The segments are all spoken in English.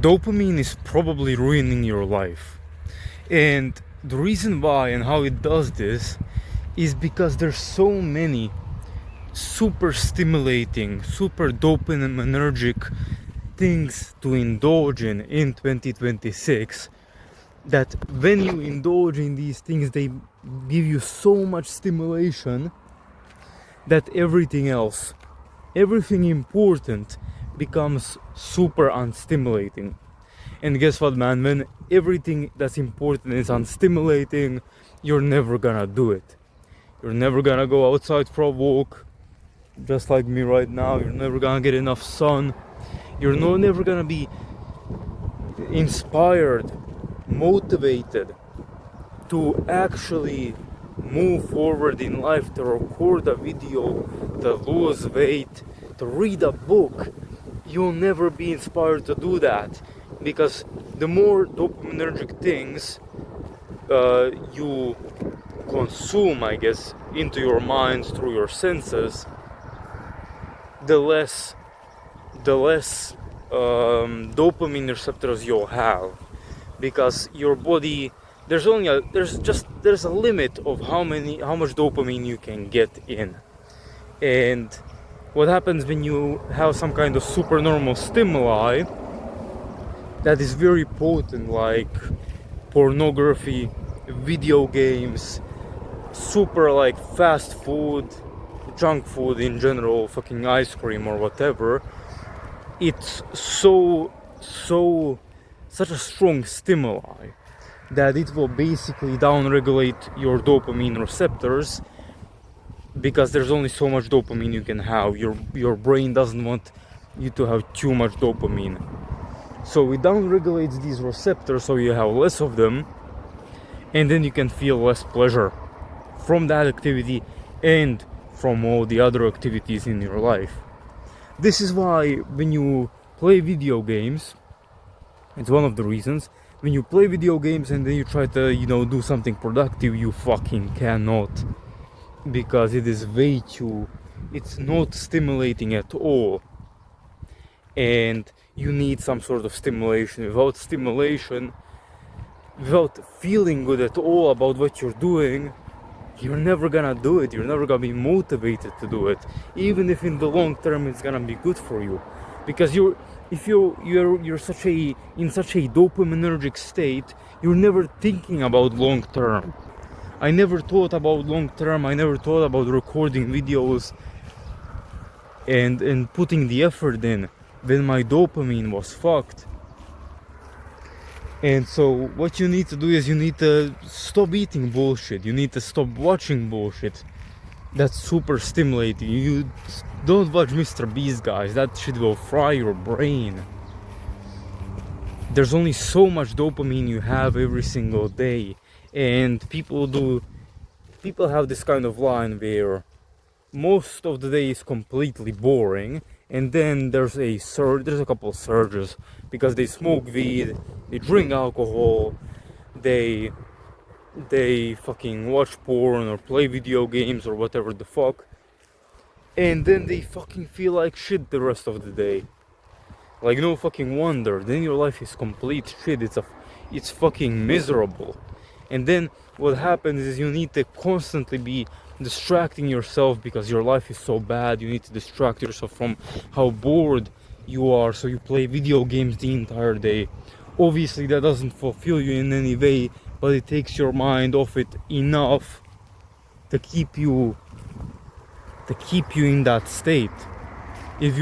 Dopamine is probably ruining your life. And the reason why and how it does this is because there's so many super stimulating, super dopaminergic things to indulge in 2026, that when you indulge in these things, they give you so much stimulation that everything else, everything important, becomes super unstimulating. And guess what, man? When everything that's important is unstimulating, you're never gonna do it. You're never gonna go outside for a walk, just like me right now. You're never gonna get enough sun. You're never gonna be inspired, motivated to actually move forward in life, to record a video, to lose weight, to read a book. You'll never be inspired to do that, because the more dopaminergic things you consume, I guess, into your mind through your senses, the less dopamine receptors you'll have, because your body, there's a limit of how much dopamine you can get in. And what happens when you have some kind of supernormal stimuli that is very potent, like pornography, video games, super like fast food, junk food in general, fucking ice cream or whatever, it's such a strong stimuli that it will basically downregulate your dopamine receptors, because there's only so much dopamine you can have. Your brain doesn't want you to have too much dopamine, so it downregulates these receptors so you have less of them, and then you can feel less pleasure from that activity and from all the other activities in your life. This is why when you play video games, it's one of the reasons, when you play video games and then you try to, do something productive, you fucking cannot, because it is it's not stimulating at all. And you need some sort of stimulation. Without stimulation, without feeling good at all about what you're doing, you're never gonna do it. You're never gonna be motivated to do it, even if in the long term it's gonna be good for you, because you're in such a dopaminergic state, you're never thinking about long term. I never thought about long term. I never thought about recording videos and putting the effort in when my dopamine was fucked. And so what you need to do is you need to stop eating bullshit. You need to stop watching bullshit that's super stimulating. You don't watch Mr. Beast, guys. That shit will fry your brain. There's only so much dopamine you have every single day. And people have this kind of line where most of the day is completely boring, and then there's a couple of surges, because they smoke weed, they drink alcohol, they fucking watch porn or play video games or whatever the fuck, and then they fucking feel like shit the rest of the day. Like, no fucking wonder. Then your life is complete shit. It's fucking miserable. And then what happens is you need to constantly be distracting yourself, because your life is so bad. You need to distract yourself from how bored you are, so you play video games the entire day. Obviously that doesn't fulfill you in any way, but it takes your mind off it enough to keep you in that state. If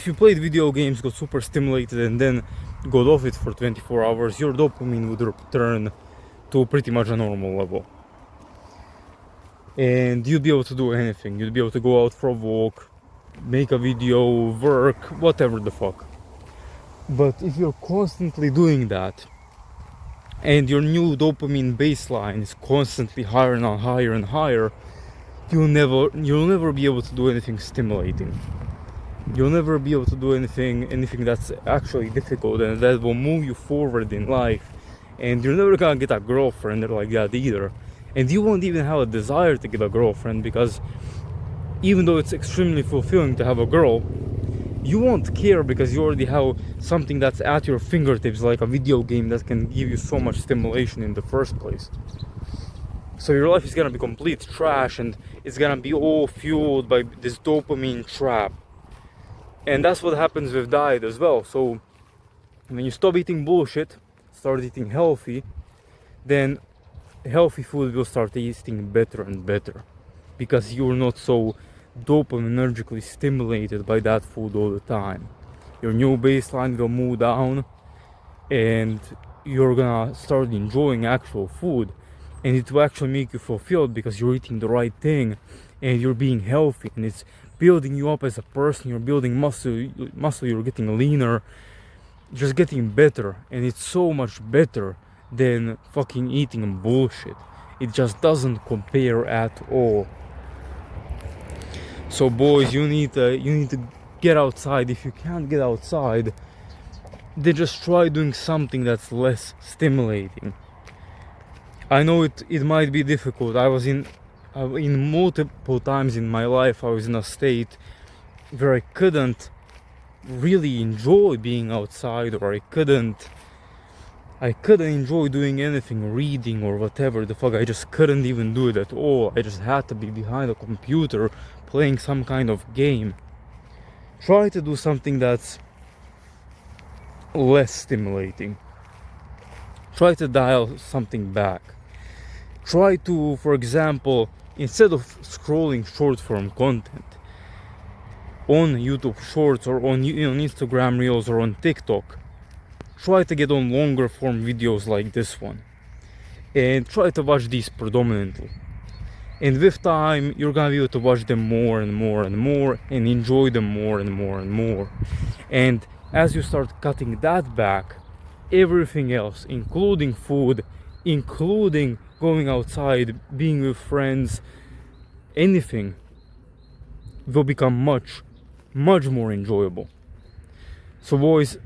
you played video games, got super stimulated, and then got off it for 24 hours, your dopamine would return to pretty much a normal level. And you'd be able to do anything. You'd be able to go out for a walk, make a video, work, whatever the fuck. But if you're constantly doing that, and your new dopamine baseline is constantly higher and higher and higher, you'll never be able to do anything stimulating. You'll never be able to do anything that's actually difficult and that will move you forward in life. And you're never gonna get a girlfriend like that either. And you won't even have a desire to get a girlfriend, because even though it's extremely fulfilling to have a girl, you won't care because you already have something that's at your fingertips, like a video game that can give you so much stimulation in the first place. So your life is gonna be complete trash, and it's gonna be all fueled by this dopamine trap. And that's what happens with diet as well. So when you stop eating bullshit, start eating healthy, then healthy food will start tasting better and better, because you're not so dopaminergically stimulated by that food all the time. Your new baseline will move down, and you're gonna start enjoying actual food, and it will actually make you fulfilled because you're eating the right thing and you're being healthy, and it's building you up as a person. You're building muscle, you're getting leaner, just getting better, and it's so much better than fucking eating bullshit. It just doesn't compare at all. So boys, you need to get outside. If you can't get outside, then just try doing something that's less stimulating. I know it might be difficult. I was in multiple times in my life, I was in a state where I couldn't really enjoy being outside, or I couldn't enjoy doing anything, reading or whatever the fuck. I just couldn't even do it at all. I just had to be behind a computer playing some kind of game. Try to do something that's less stimulating. Try to dial something back. Try to, for example, instead of scrolling short form content on YouTube Shorts or on Instagram Reels or on TikTok, try to get on longer form videos like this one, and try to watch these predominantly. And with time, you're gonna be able to watch them more and more and more, and enjoy them more and more and more. And as you start cutting that back, everything else, including food, including going outside, being with friends, anything, will become much more enjoyable. So boys,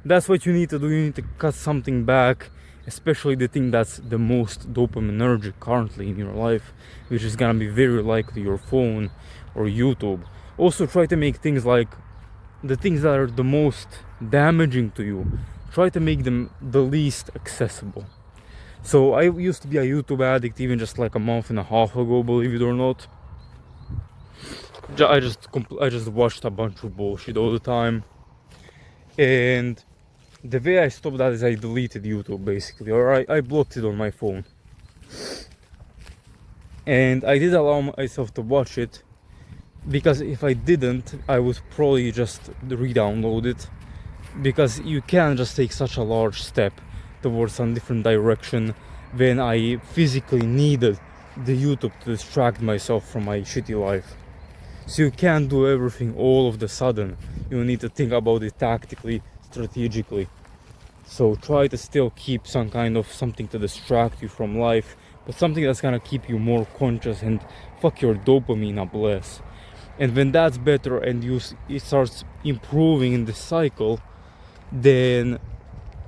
that's what you need to do. You need to cut something back, especially the thing that's the most dopaminergic currently in your life, which is gonna be very likely your phone or YouTube. Also try to make things like the things that are the most damaging to you, try to make them the least accessible. So I used to be a YouTube addict even just like a month and a half ago, believe it or not. I just watched a bunch of bullshit all the time, and the way I stopped that is I deleted YouTube basically, or I blocked it on my phone. And I did allow myself to watch it, because if I didn't, I would probably just re-download it, because you can't just take such a large step towards some different direction when I physically needed the YouTube to distract myself from my shitty life. So you can't do everything all of the sudden. You need to think about it tactically, strategically. So try to still keep some kind of something to distract you from life, but something that's gonna keep you more conscious and fuck your dopamine up less. And when that's better and it starts improving in the cycle, then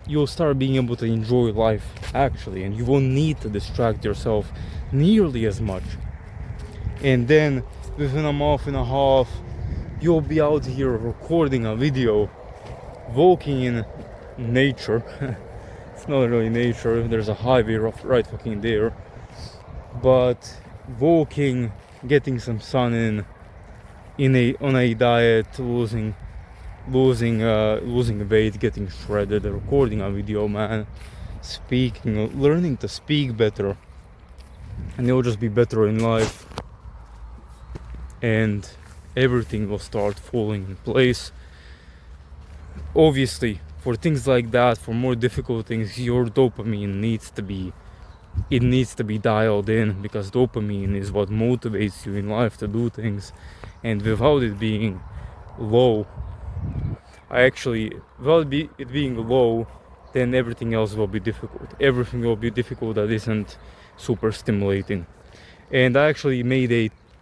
you'll start being able to enjoy life actually, and you won't need to distract yourself nearly as much. And then within a month and a half, you'll be out here recording a video, walking in nature. It's not really nature, there's a highway right fucking there, but walking, getting some sun on a diet, losing weight, getting shredded, recording a video, man, speaking, learning to speak better, and you'll just be better in life, and everything will start falling in place. Obviously, for things like that, for more difficult things, your dopamine needs to be dialed in, because dopamine is what motivates you in life to do things, and without it being low, it being low, then everything else will be difficult. Everything will be difficult that isn't super stimulating. And I actually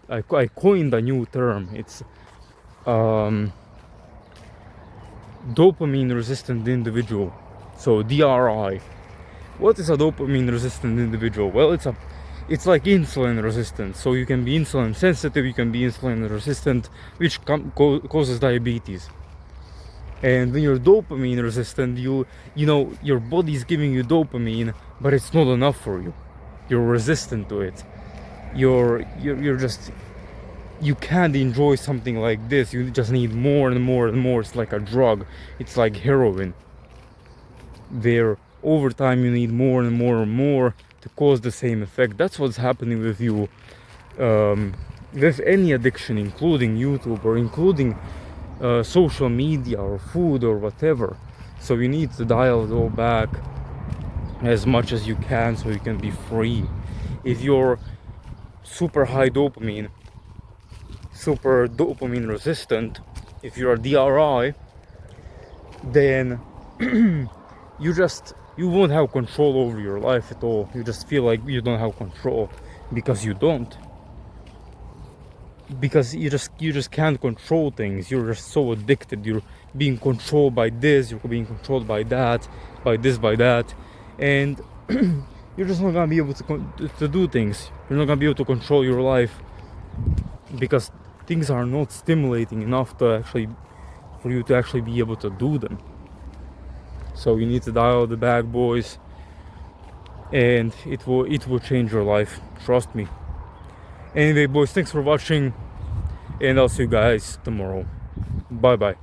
I coined a new term. It's dopamine resistant individual. So DRI. What is a dopamine resistant individual? Well, it's like insulin resistant. So you can be insulin sensitive, you can be insulin resistant, which causes diabetes. And when you're dopamine resistant, you know your body's giving you dopamine, but it's not enough for you. You're resistant to it. You're just, you can't enjoy something like this. You just need more and more and more. It's like a drug. It's like heroin. Where over time you need more and more and more to cause the same effect. That's what's happening with you, with any addiction, including YouTube or including social media or food or whatever. So you need to dial it all back as much as you can so you can be free. If you're super dopamine resistant, if you're a DRI, then you won't have control over your life at all. You just feel like you don't have control because you don't. Because you just can't control things. You're just so addicted. You're being controlled by this, you're being controlled by that, by this, by that, and you're just not gonna be able to do things. You're not gonna be able to control your life because things are not stimulating enough for you to actually be able to do them. So you need to dial the back, boys, and it will change your life. Trust me. Anyway, boys, thanks for watching, and I'll see you guys tomorrow. Bye bye.